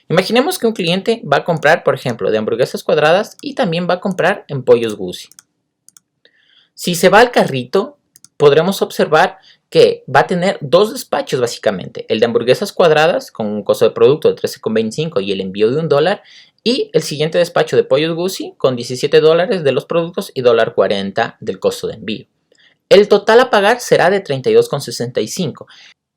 Imaginemos que un cliente va a comprar, por ejemplo, de hamburguesas cuadradas y también va a comprar en pollos Guzzi. Si se va al carrito, podremos observar que va a tener dos despachos básicamente, el de hamburguesas cuadradas con un costo de producto de 13,25 y el envío de $1, y el siguiente despacho de pollos Guzzi con $17 de los productos y $1.40 del costo de envío. El total a pagar será de 32,65.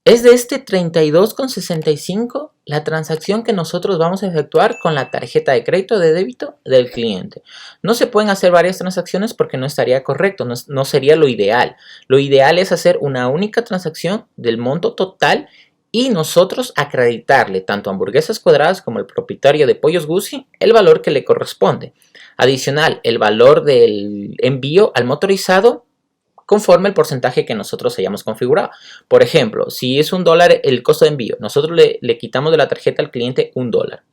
Es de este 32,65 la transacción que nosotros vamos a efectuar con la tarjeta de crédito o de débito del cliente. No se pueden hacer varias transacciones porque no estaría correcto, no sería lo ideal. Lo ideal es hacer una única transacción del monto total y nosotros acreditarle tanto a Hamburguesas Cuadradas como al propietario de Pollos Guzzi el valor que le corresponde. Adicional, el valor del envío al motorizado conforme el porcentaje que nosotros hayamos configurado. Por ejemplo, si es $1 el costo de envío, nosotros le quitamos de la tarjeta al cliente $1.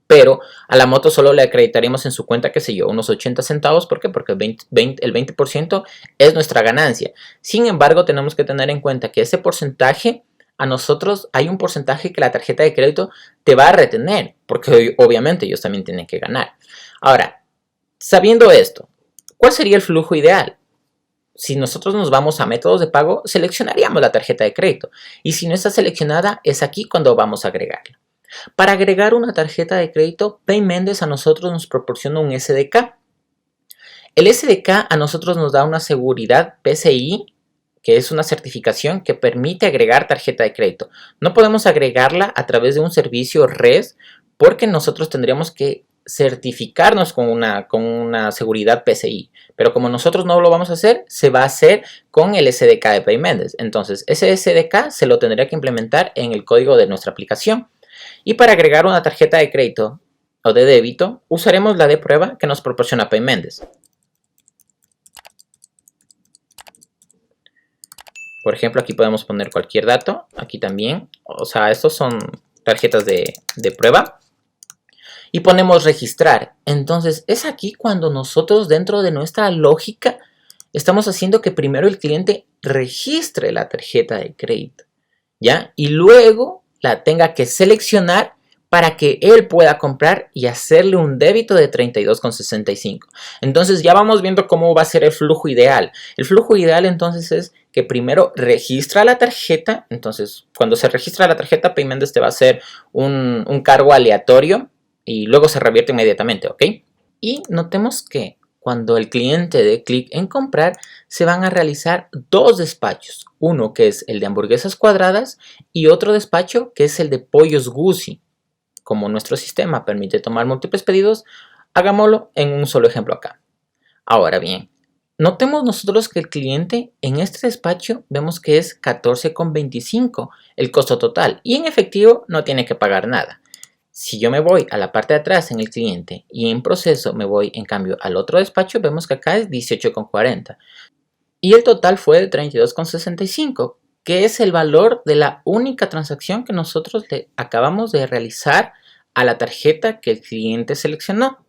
Pero a la moto solo le acreditaremos en su cuenta, qué sé yo, unos 80 centavos. ¿Por qué? Porque el 20% es nuestra ganancia. Sin embargo, tenemos que tener en cuenta que ese porcentaje, a nosotros hay un porcentaje que la tarjeta de crédito te va a retener, porque obviamente ellos también tienen que ganar. Ahora, sabiendo esto, ¿cuál sería el flujo ideal? Si nosotros nos vamos a métodos de pago, seleccionaríamos la tarjeta de crédito. Y si no está seleccionada, es aquí cuando vamos a agregarla. Para agregar una tarjeta de crédito, Paymendes a nosotros nos proporciona un SDK. El SDK a nosotros nos da una seguridad PCI, que es una certificación que permite agregar tarjeta de crédito. No podemos agregarla a través de un servicio REST porque nosotros tendríamos que certificarnos con una seguridad PCI, pero como nosotros no lo vamos a hacer, se va a hacer con el SDK de Paymendes. Entonces ese SDK se lo tendría que implementar en el código de nuestra aplicación. Y para agregar una tarjeta de crédito o de débito, usaremos la de prueba que nos proporciona Paymendes. Por ejemplo, aquí podemos poner cualquier dato, aquí también, o sea, estos son tarjetas de prueba. Y ponemos registrar. Entonces es aquí cuando nosotros dentro de nuestra lógica estamos haciendo que primero el cliente registre la tarjeta de crédito, ¿ya? Y luego la tenga que seleccionar para que él pueda comprar y hacerle un débito de 32,65. Entonces ya vamos viendo cómo va a ser el flujo ideal. El flujo ideal entonces es que primero registra la tarjeta. Entonces cuando se registra la tarjeta, Paymendes te va a hacer un cargo aleatorio y luego se revierte inmediatamente, ¿ok? Y notemos que cuando el cliente dé clic en comprar, se van a realizar dos despachos. Uno que es el de hamburguesas cuadradas y otro despacho que es el de pollos Guzzi. Como nuestro sistema permite tomar múltiples pedidos, hagámoslo en un solo ejemplo acá. Ahora bien, notemos nosotros que el cliente en este despacho vemos que es 14,25 el costo total y en efectivo no tiene que pagar nada. Si yo me voy a la parte de atrás en el cliente y en proceso me voy en cambio al otro despacho, vemos que acá es 18,40 y el total fue de 32,65, que es el valor de la única transacción que nosotros le acabamos de realizar a la tarjeta que el cliente seleccionó.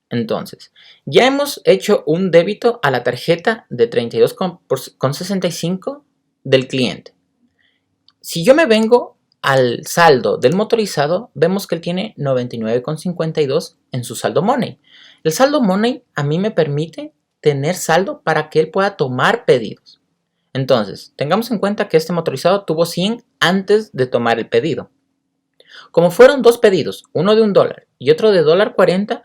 Entonces, ya hemos hecho un débito a la tarjeta de 32,65 del cliente. Si yo me vengo al saldo del motorizado, vemos que él tiene 99,52 en su saldo Money. El saldo Money a mí me permite tener saldo para que él pueda tomar pedidos. Entonces, tengamos en cuenta que este motorizado tuvo 100 antes de tomar el pedido. Como fueron dos pedidos, uno de $1 y otro de $1.40,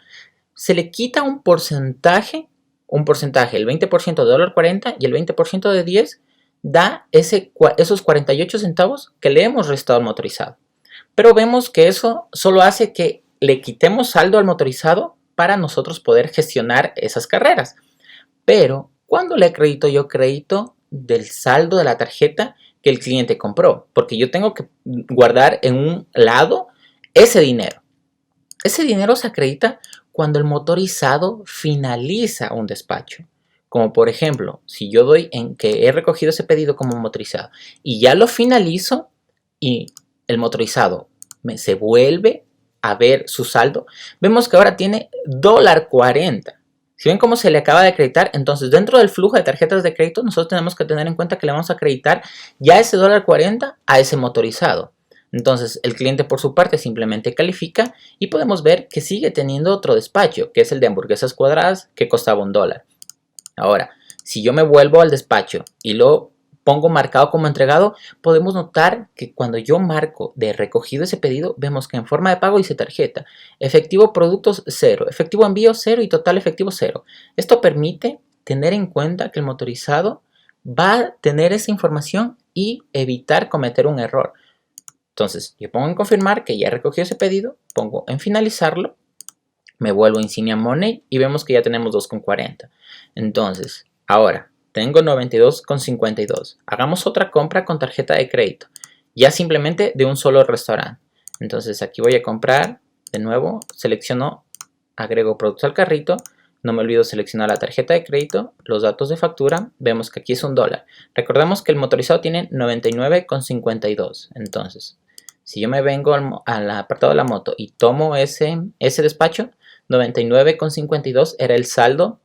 se le quita un porcentaje, el 20% de $1.40 y el 20% de 10 da esos 48 centavos que le hemos restado al motorizado. Pero vemos que eso solo hace que le quitemos saldo al motorizado para nosotros poder gestionar esas carreras. Pero cuando le acredito, yo crédito del saldo de la tarjeta que el cliente compró, porque yo tengo que guardar en un lado ese dinero. Ese dinero se acredita cuando el motorizado finaliza un despacho. Como por ejemplo, si yo doy en que he recogido ese pedido como motorizado y ya lo finalizo y el motorizado se vuelve a ver su saldo, vemos que ahora tiene $1.40. Si ven cómo se le acaba de acreditar, entonces dentro del flujo de tarjetas de crédito nosotros tenemos que tener en cuenta que le vamos a acreditar ya ese $1.40 a ese motorizado. Entonces el cliente por su parte simplemente califica y podemos ver que sigue teniendo otro despacho, que es el de hamburguesas cuadradas, que costaba $1. Ahora, si yo me vuelvo al despacho y lo pongo marcado como entregado, podemos notar que cuando yo marco de recogido ese pedido, vemos que en forma de pago dice tarjeta, efectivo productos 0, efectivo envío 0 y total efectivo 0. Esto permite tener en cuenta que el motorizado va a tener esa información y evitar cometer un error. Entonces, yo pongo en confirmar que ya recogió ese pedido, pongo en finalizarlo, me vuelvo a Insignia Money y vemos que ya tenemos 2,40. Entonces, ahora tengo 92,52. Hagamos otra compra con tarjeta de crédito, ya simplemente de un solo restaurante. Entonces, aquí voy a comprar, de nuevo, selecciono, agrego productos al carrito, no me olvido seleccionar la tarjeta de crédito, los datos de factura, vemos que aquí es $1. Recordemos que el motorizado tiene 99,52. Entonces, si yo me vengo al apartado de la moto y tomo ese despacho, 99,52 era el saldo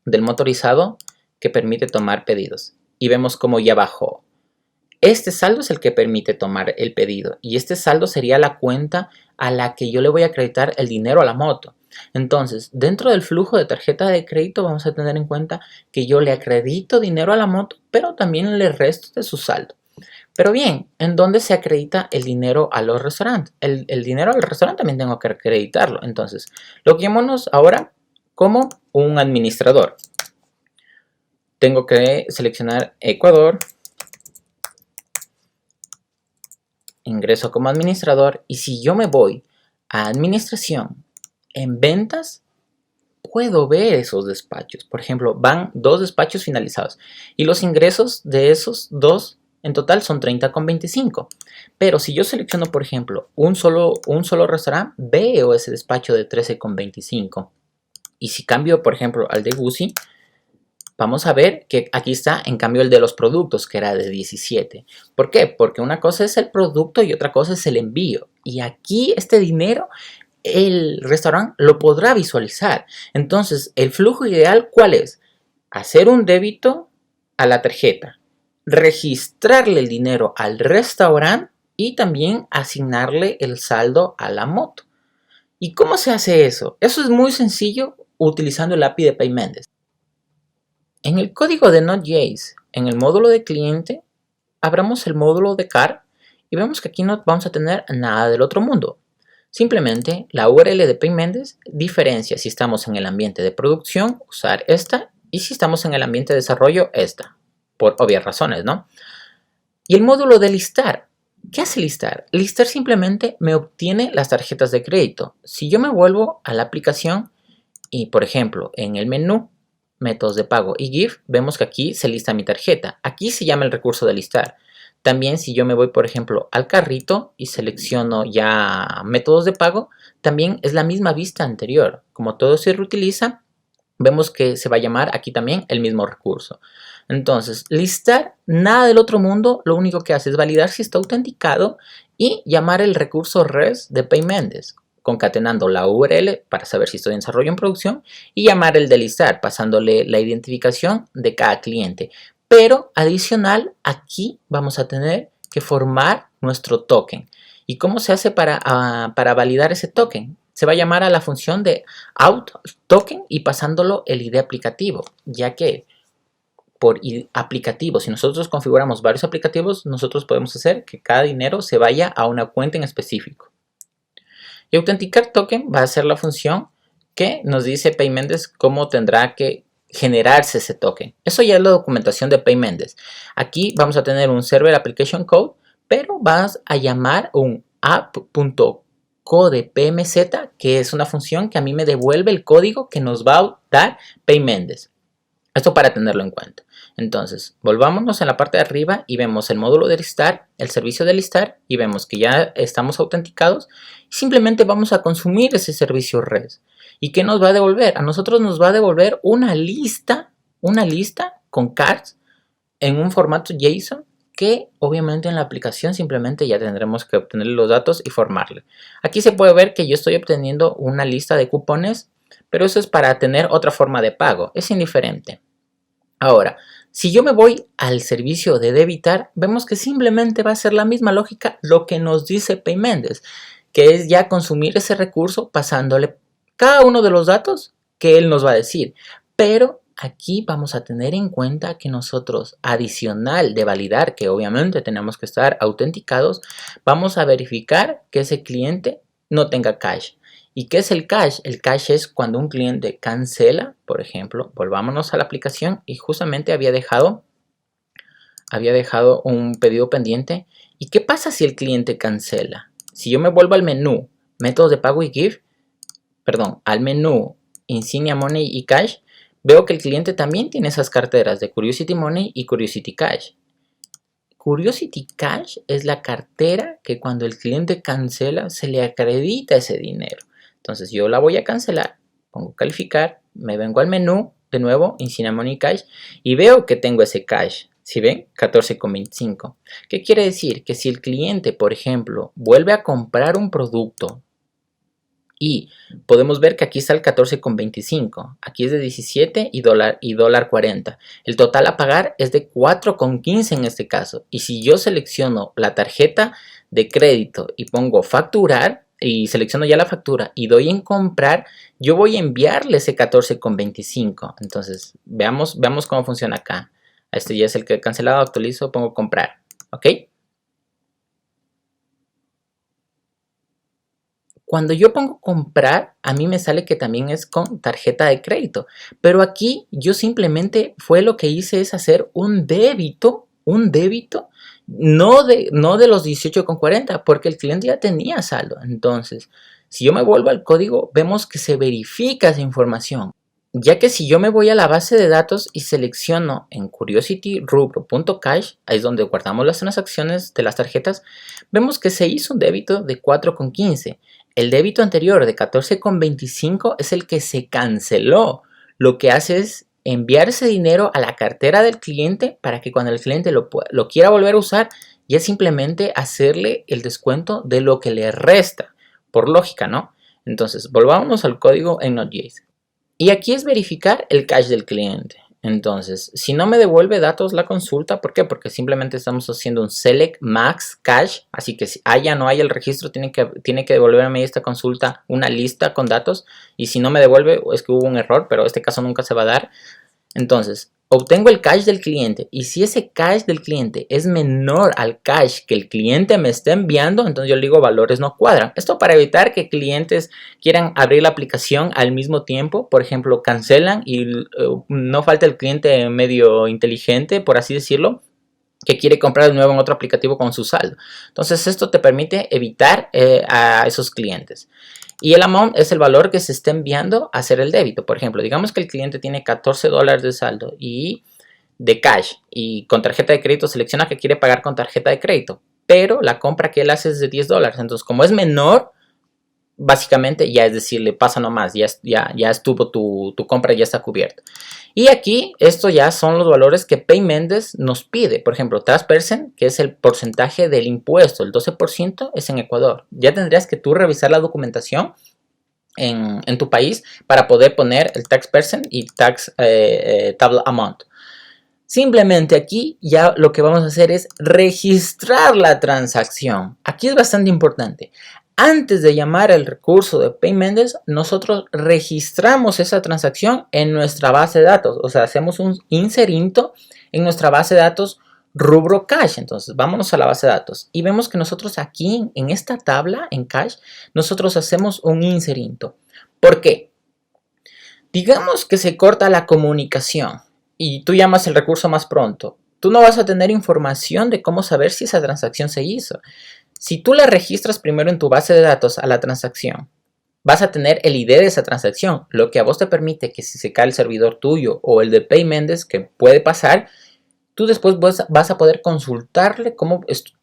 del motorizado que permite tomar pedidos. Y vemos cómo ya bajó. Este saldo es el que permite tomar el pedido. Y este saldo sería la cuenta a la que yo le voy a acreditar el dinero a la moto. Entonces, dentro del flujo de tarjeta de crédito vamos a tener en cuenta que yo le acredito dinero a la moto, pero también le resto de su saldo. Pero bien, ¿en dónde se acredita el dinero a los restaurantes? El dinero al restaurante también tengo que acreditarlo. Entonces, loguémonos ahora como un administrador. Tengo que seleccionar Ecuador, ingreso como administrador y si yo me voy a administración, en ventas, puedo ver esos despachos. Por ejemplo, van 2 despachos finalizados y los ingresos de esos 2 en total son 30,25. Pero si yo selecciono, por ejemplo, un solo restaurante, veo ese despacho de 13,25. Y si cambio, por ejemplo, al de Guzzi, vamos a ver que aquí está, en cambio, el de los productos, que era de 17. ¿Por qué? Porque una cosa es el producto y otra cosa es el envío. Y aquí este dinero el restaurante lo podrá visualizar. Entonces, el flujo ideal, ¿cuál es? Hacer un débito a la tarjeta, registrarle el dinero al restaurante y también asignarle el saldo a la moto. ¿Y cómo se hace eso? Eso es muy sencillo utilizando el API de Paymendes. En el código de Node.js, en el módulo de cliente, abramos el módulo de car y vemos que aquí no vamos a tener nada del otro mundo. Simplemente la URL de Paymendes diferencia si estamos en el ambiente de producción, usar esta, y si estamos en el ambiente de desarrollo, esta, por obvias razones, ¿no? Y el módulo de listar, ¿qué hace listar? Listar simplemente me obtiene las tarjetas de crédito. Si yo me vuelvo a la aplicación y, por ejemplo, en el menú, métodos de pago y GIF, vemos que aquí se lista mi tarjeta. Aquí se llama el recurso de listar. También si yo me voy, por ejemplo, al carrito y selecciono ya métodos de pago, también es la misma vista anterior. Como todo se reutiliza, vemos que se va a llamar aquí también el mismo recurso. Entonces, listar, nada del otro mundo, lo único que hace es validar si está autenticado y llamar el recurso res de Paymendes, concatenando la URL para saber si estoy en desarrollo o en producción y llamar el de listar, pasándole la identificación de cada cliente. Pero adicional, aquí vamos a tener que formar nuestro token. ¿Y cómo se hace para validar ese token? Se va a llamar a la función de outToken y pasándolo el ID aplicativo, ya que por aplicativo, si nosotros configuramos varios aplicativos, nosotros podemos hacer que cada dinero se vaya a una cuenta en específico. Y autenticar token va a ser la función que nos dice Paymendes cómo tendrá que generarse ese token. Eso ya es la documentación de Paymendes. Aquí vamos a tener un server application code, pero vas a llamar un app.codepmz, que es una función que a mí me devuelve el código que nos va a dar Paymendes. Esto para tenerlo en cuenta. Entonces, volvámonos en la parte de arriba y vemos el módulo de listar, el servicio de listar, y vemos que ya estamos autenticados. Y simplemente vamos a consumir ese servicio REST. ¿Y qué nos va a devolver? A nosotros nos va a devolver una lista con cards en un formato JSON que obviamente en la aplicación simplemente ya tendremos que obtener los datos y formarle. Aquí se puede ver que yo estoy obteniendo una lista de cupones, pero eso es para tener otra forma de pago, es indiferente. Ahora, Si yo me voy al servicio de debitar, vemos que simplemente va a ser la misma lógica lo que nos dice Paymendes, que es ya consumir ese recurso pasándole cada uno de los datos que él nos va a decir. Pero aquí vamos a tener en cuenta que nosotros, adicional de validar, que obviamente tenemos que estar autenticados, vamos a verificar que ese cliente no tenga cache. ¿Y qué es el cache? El cache es cuando un cliente cancela, por ejemplo, volvámonos a la aplicación y justamente había dejado un pedido pendiente. ¿Y qué pasa si el cliente cancela? Si yo me vuelvo al menú métodos de pago y gift, perdón, al menú Insignia Money y Cash, veo que el cliente también tiene esas carteras de Curiosity Money y Curiosity Cash. Curiosity Cash es la cartera que cuando el cliente cancela se le acredita ese dinero. Entonces yo la voy a cancelar, pongo calificar, me vengo al menú, de nuevo, Insignia Money Cash, y veo que tengo ese cash. ¿Sí ven? 14,25. ¿Qué quiere decir? Que si el cliente, por ejemplo, vuelve a comprar un producto y podemos ver que aquí está el 14,25, aquí es de 17 y dólar 40. El total a pagar es de 4,15 en este caso. Y si yo selecciono la tarjeta de crédito y pongo facturar, y selecciono ya la factura y doy en comprar, yo voy a enviarle ese 14,25. Entonces, veamos cómo funciona acá. Este ya es el que he cancelado, actualizo, pongo comprar. ¿Ok? Cuando yo pongo comprar, a mí me sale que también es con tarjeta de crédito. Pero aquí yo simplemente lo que hice es hacer un débito, no de los 18,40, porque el cliente ya tenía saldo. Entonces, si yo me vuelvo al código, vemos que se verifica esa información. Ya que si yo me voy a la base de datos y selecciono en Curiosity rubro.cash, ahí es donde guardamos las transacciones de las tarjetas, vemos que se hizo un débito de 4,15. El débito anterior de 14,25 es el que se canceló. Lo que hace es enviar ese dinero a la cartera del cliente para que cuando el cliente lo quiera volver a usar, ya simplemente hacerle el descuento de lo que le resta. Por lógica, ¿no? Entonces, volvámonos al código en Node.js. Y aquí es verificar el cache del cliente. Entonces, si no me devuelve datos la consulta, ¿por qué? Porque simplemente estamos haciendo un select max cache, así que si haya o no haya el registro, tiene que devolverme esta consulta una lista con datos, y si no me devuelve es que hubo un error, pero este caso nunca se va a dar. Entonces, obtengo el cache del cliente, y si ese cache del cliente es menor al cache que el cliente me está enviando, entonces yo le digo valores no cuadran. Esto para evitar que clientes quieran abrir la aplicación al mismo tiempo, por ejemplo, cancelan y no falta el cliente medio inteligente, por así decirlo, que quiere comprar de nuevo en otro aplicativo con su saldo. Entonces esto te permite evitar a esos clientes. Y el amount es el valor que se está enviando a hacer el débito. Por ejemplo, digamos que el cliente tiene 14 dólares de saldo y de cash, y con tarjeta de crédito selecciona que quiere pagar con tarjeta de crédito, pero la compra que él hace es de 10 dólares. Entonces, como es menor, básicamente ya es decirle, pasa nomás, ya estuvo tu compra, ya está cubierta. Y aquí, esto ya son los valores que Paymendes nos pide. Por ejemplo, tax percent, que es el porcentaje del impuesto, el 12% es en Ecuador. Ya tendrías que tú revisar la documentación en tu país para poder poner el tax percent y tax table amount. Simplemente aquí ya lo que vamos a hacer es registrar la transacción. Aquí es bastante importante. Antes de llamar al recurso de Paymendes, nosotros registramos esa transacción en nuestra base de datos. O sea, hacemos un inserinto en nuestra base de datos rubro cash. Entonces, vámonos a la base de datos y vemos que nosotros aquí en esta tabla, en cash, nosotros hacemos un inserinto. ¿Por qué? Digamos que se corta la comunicación y tú llamas el recurso más pronto. Tú no vas a tener información de cómo saber si esa transacción se hizo. Si tú la registras primero en tu base de datos a la transacción, vas a tener el ID de esa transacción, lo que a vos te permite que si se cae el servidor tuyo o el de Paymendes, que puede pasar, tú después vas a poder consultarle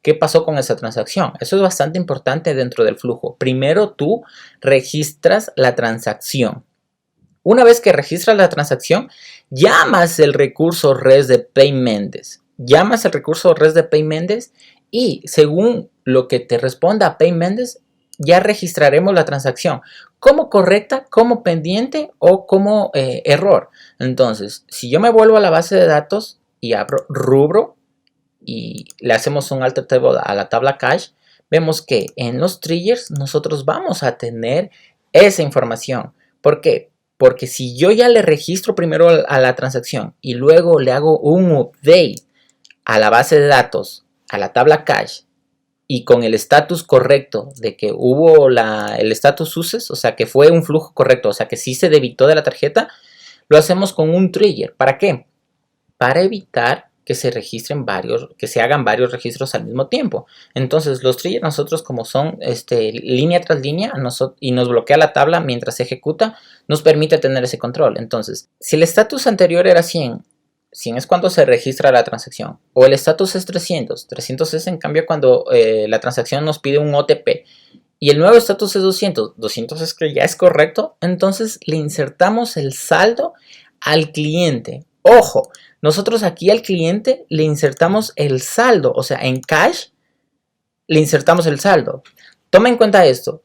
qué pasó con esa transacción. Eso es bastante importante dentro del flujo. Primero tú registras la transacción. Una vez que registras la transacción, llamas el recurso REST de Paymendes. Llamas el recurso REST de Paymendes y según lo que te responda Paymendes, ya registraremos la transacción como correcta, como pendiente o como error. Entonces, si yo me vuelvo a la base de datos y abro rubro y le hacemos un alter table a la tabla cash, vemos que en los triggers nosotros vamos a tener esa información. ¿Por qué? Porque si yo ya le registro primero a la transacción y luego le hago un update a la base de datos, a la tabla cash, y con el estatus correcto de que hubo el status uses, o sea que fue un flujo correcto, o sea que sí se debitó de la tarjeta, lo hacemos con un trigger. ¿Para qué? Para evitar que se registren que se hagan varios registros al mismo tiempo. Entonces los triggers nosotros, como son línea tras línea y nos bloquea la tabla mientras se ejecuta, nos permite tener ese control. Entonces, si el estatus anterior era 100 es cuando se registra la transacción, o el estatus es 300 es en cambio cuando la transacción nos pide un OTP, y el nuevo estatus es 200 es que ya es correcto, entonces le insertamos el saldo al cliente. Ojo, nosotros aquí al cliente le insertamos el saldo, o sea, en cash le insertamos el saldo. Toma en cuenta esto,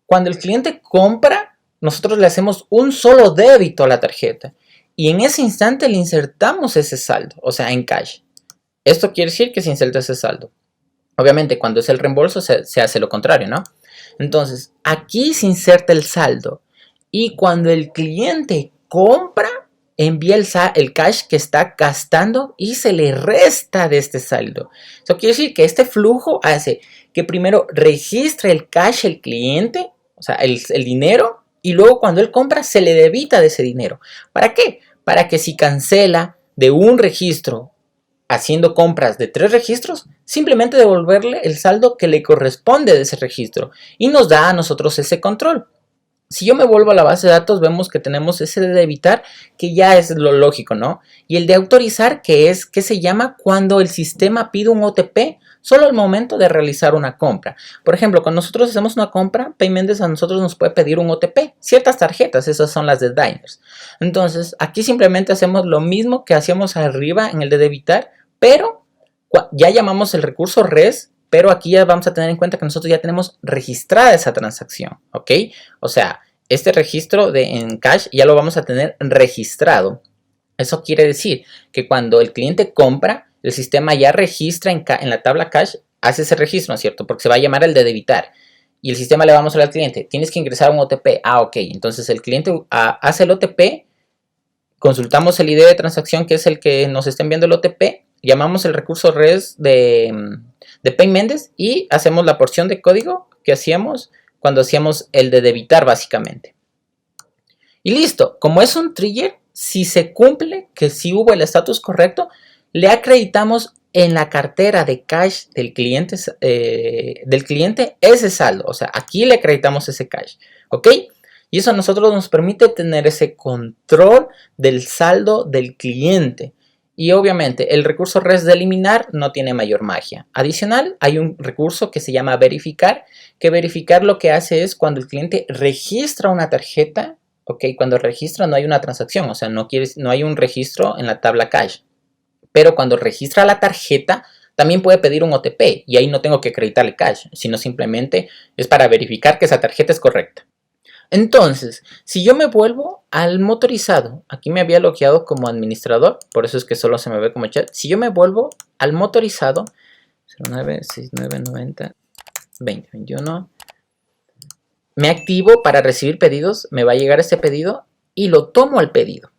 cuando el cliente compra, nosotros le hacemos un solo débito a la tarjeta y en ese instante le insertamos ese saldo, o sea, en cash. Esto quiere decir que se inserta ese saldo. Obviamente, cuando es el reembolso se hace lo contrario, ¿no? Entonces, aquí se inserta el saldo y cuando el cliente compra, envía el cash que está gastando y se le resta de este saldo. Eso quiere decir que este flujo hace que primero registre el cash el cliente, o sea, el dinero, y luego cuando él compra se le debita de ese dinero. ¿Para qué? Para que si cancela de un registro haciendo compras de 3 registros, simplemente devolverle el saldo que le corresponde de ese registro y nos da a nosotros ese control. Si yo me vuelvo a la base de datos, vemos que tenemos ese de debitar, que ya es lo lógico, ¿no? Y el de autorizar, que se llama cuando el sistema pide un OTP solo al momento de realizar una compra. Por ejemplo, cuando nosotros hacemos una compra, Paymendes a nosotros nos puede pedir un OTP. Ciertas tarjetas, esas son las de Diners. Entonces, aquí simplemente hacemos lo mismo que hacíamos arriba en el de debitar, pero ya llamamos el recurso res, pero aquí ya vamos a tener en cuenta que nosotros ya tenemos registrada esa transacción, ¿ok? O sea, este registro en cash ya lo vamos a tener registrado. Eso quiere decir que cuando el cliente compra, el sistema ya registra en la tabla cash, hace ese registro, ¿no es cierto? Porque se va a llamar el de debitar. Y el sistema le va a mostrar al cliente, tienes que ingresar un OTP. Ah, ok. Entonces el cliente hace el OTP, consultamos el ID de transacción, que es el que nos está enviando el OTP, llamamos el recurso res de Paymendes y hacemos la porción de código que hacíamos cuando hacíamos el de debitar básicamente. Y listo, como es un trigger, si se cumple, que si hubo el estatus correcto, le acreditamos en la cartera de cash del cliente ese saldo. O sea, aquí le acreditamos ese cash, ¿ok? Y eso a nosotros nos permite tener ese control del saldo del cliente. Y obviamente el recurso res de eliminar no tiene mayor magia. Adicional, hay un recurso que se llama verificar, que verificar lo que hace es cuando el cliente registra una tarjeta, ¿ok? Cuando registra no hay una transacción, o sea, no hay un registro en la tabla cash. Pero cuando registra la tarjeta, también puede pedir un OTP y ahí no tengo que acreditarle cash, sino simplemente es para verificar que esa tarjeta es correcta. Entonces, si yo me vuelvo al motorizado, aquí me había logueado como administrador, por eso es que solo se me ve como chat. Si yo me vuelvo al motorizado, 0969902021, me activo para recibir pedidos, me va a llegar este pedido y lo tomo al pedido.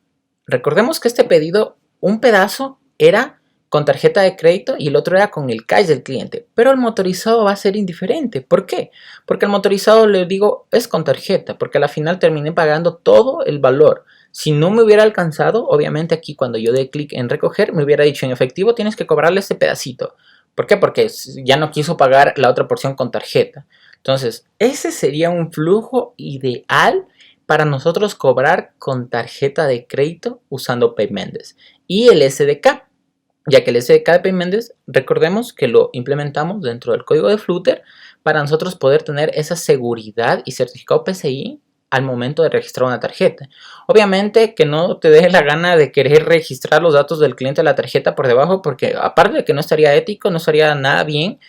Recordemos que este pedido, un pedazo era con tarjeta de crédito y el otro era con el cash del cliente. Pero el motorizado va a ser indiferente. ¿Por qué? Porque el motorizado le digo es con tarjeta, porque a la final terminé pagando todo el valor. Si no me hubiera alcanzado, obviamente aquí cuando yo dé clic en recoger, me hubiera dicho en efectivo tienes que cobrarle este pedacito. ¿Por qué? Porque ya no quiso pagar la otra porción con tarjeta. Entonces, ese sería un flujo ideal para nosotros cobrar con tarjeta de crédito usando Paymendes. Y el SDK. Ya que el SDK de Paymendes, recordemos que lo implementamos dentro del código de Flutter para nosotros poder tener esa seguridad y certificado PCI al momento de registrar una tarjeta. Obviamente que no te deje la gana de querer registrar los datos del cliente de la tarjeta por debajo, porque aparte de que no estaría ético, no estaría nada bien,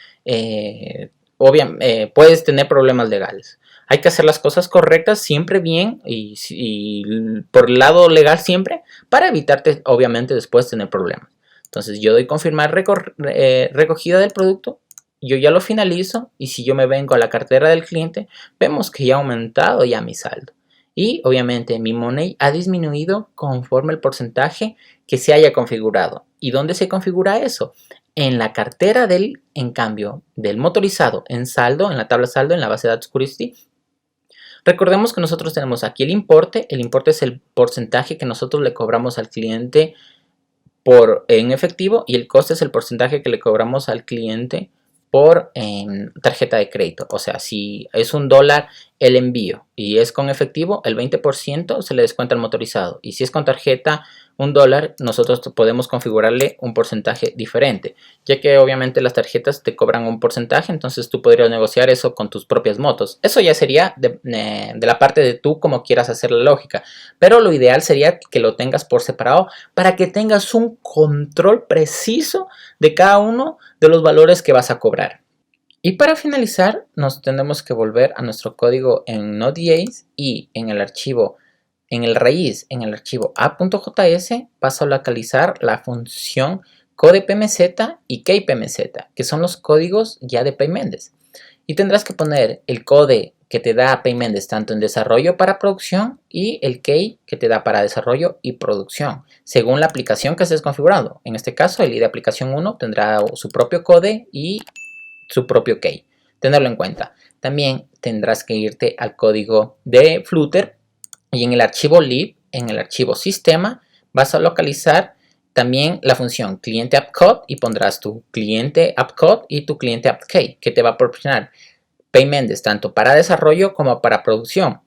puedes tener problemas legales. Hay que hacer las cosas correctas siempre bien y por el lado legal siempre para evitarte obviamente después tener problemas. Entonces yo doy confirmar recogida del producto, yo ya lo finalizo y si yo me vengo a la cartera del cliente, vemos que ya ha aumentado ya mi saldo. Y obviamente mi money ha disminuido conforme el porcentaje que se haya configurado. ¿Y dónde se configura eso? En la cartera en cambio, del motorizado en saldo, en la tabla saldo, en la base de datos Curiosity. Recordemos que nosotros tenemos aquí el importe es el porcentaje que nosotros le cobramos al cliente en efectivo y el coste es el porcentaje que le cobramos al cliente por tarjeta de crédito. O sea, si es $1 el envío y es con efectivo, el 20% se le descuenta al motorizado. Y si es con tarjeta, $1, nosotros podemos configurarle un porcentaje diferente, ya que obviamente las tarjetas te cobran un porcentaje, entonces tú podrías negociar eso con tus propias motos. Eso ya sería de la parte de tú como quieras hacer la lógica, pero lo ideal sería que lo tengas por separado para que tengas un control preciso de cada uno de los valores que vas a cobrar. Y para finalizar, nos tenemos que volver a nuestro código en Node.js y en el archivo, en el raíz, en el archivo app.js, vas a localizar la función codepmz y keypmz, que son los códigos ya de Paymendes. Y tendrás que poner el code que te da Paymendes tanto en desarrollo para producción y el key que te da para desarrollo y producción, según la aplicación que estés configurando. En este caso, el ID aplicación 1 tendrá su propio code y su propio key. Tenerlo en cuenta. También tendrás que irte al código de Flutter y en el archivo lib, en el archivo sistema, vas a localizar también la función cliente appcode y pondrás tu cliente appcode y tu cliente appkey, que te va a proporcionar Paymendes tanto para desarrollo como para producción.